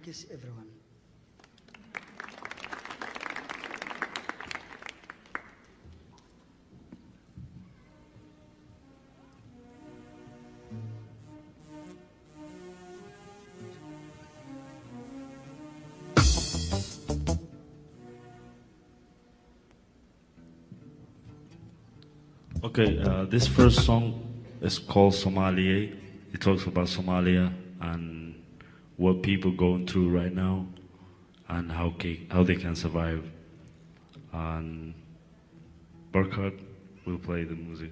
Thanks everyone. Okay, this first song is called Somalia. It talks about Somalia and what people going through right now and how they can survive. And Burkhard will play the music.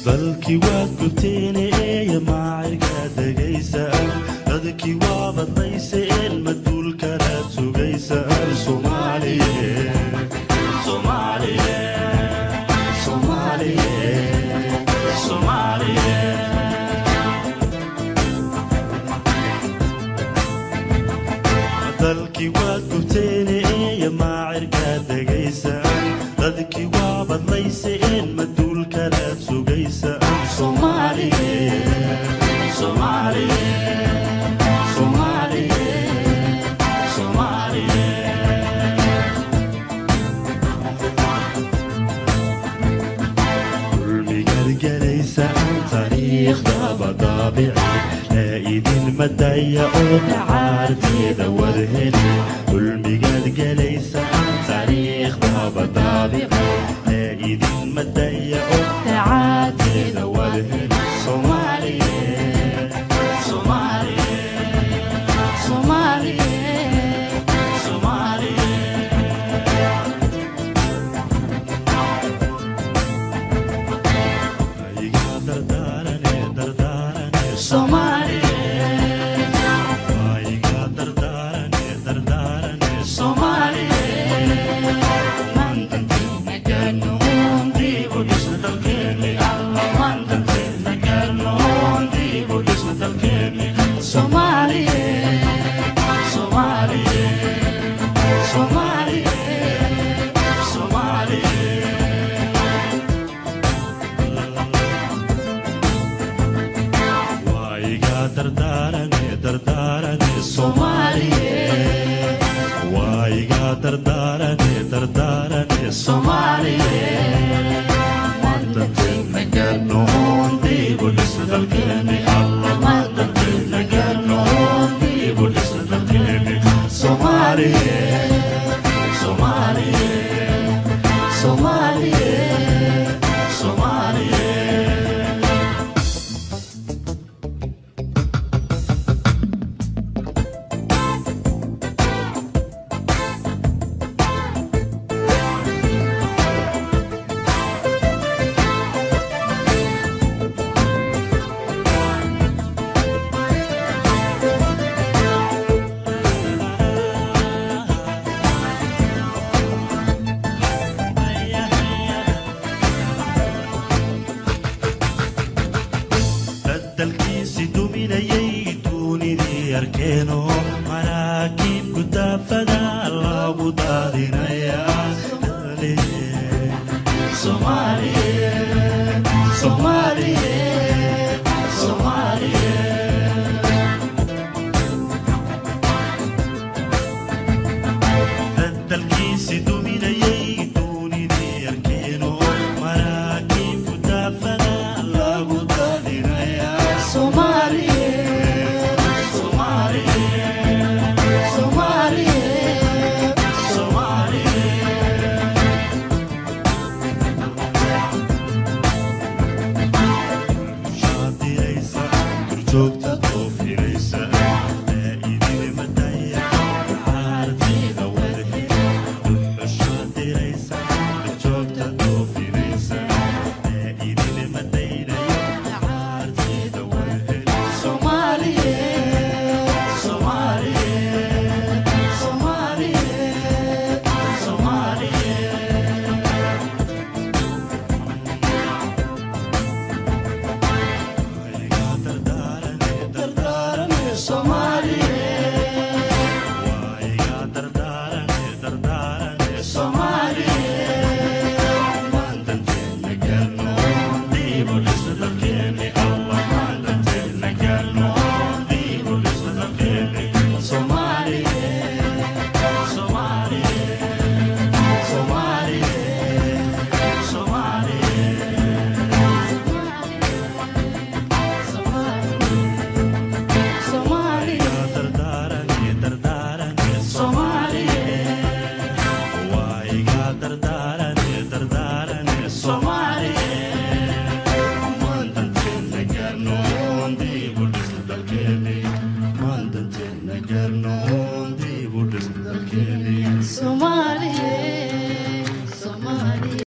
dalkii waad gubteenee maacirka degaysaan dadkii waa badnayseen maduulkanaad sugaysaan Soomaaliye Soomaaliye Soomaaliye Soomaaliye dalkii waad gubteenee maacirka degaysaan dadkii waa badnayseen maduulkanaad sugaysaan Soomaaliye Soomaaliye Soomaaliye Soomaaliye dulmigaad galaysaan taariikhda badaabici idin madaya oo caarteeda wadheli dulmigaad galaysaan taariikhda badaabici idin madaya oo caarteeda wadheli Soomaaliye Soomaaliye Soomaaliye Soomaaliye iga dardaarane Soomaaliye dardaarane Soomaaliye maanta teena gaarnoon dib u dhis dalkeeni alla maanta teena gaarnoon dib u dhis dalkeeni Soomaaliye Soomaaliye Soomaaliye Soomaaliye dalkiisi duminayay duunidii arkeeno maraakiib gudaafada lagu daadinayaa Soomaaliye Soomaaliye Soomaaliye dalkiisi duminayay duunidii arkeeno maraakiib gudaafada lagu daadinayaa Soomaaliye Soomaaliye Soomaaliye Soomaaliye shaadiraysa durjoogta doofinaysa idin madaya caarteeda wadheli shaadiraysa durjoogta doofinaysa idin madaynaya caarteeda wadheli Soomaaliye Soomaaliye noon dib u dhis dalkeennii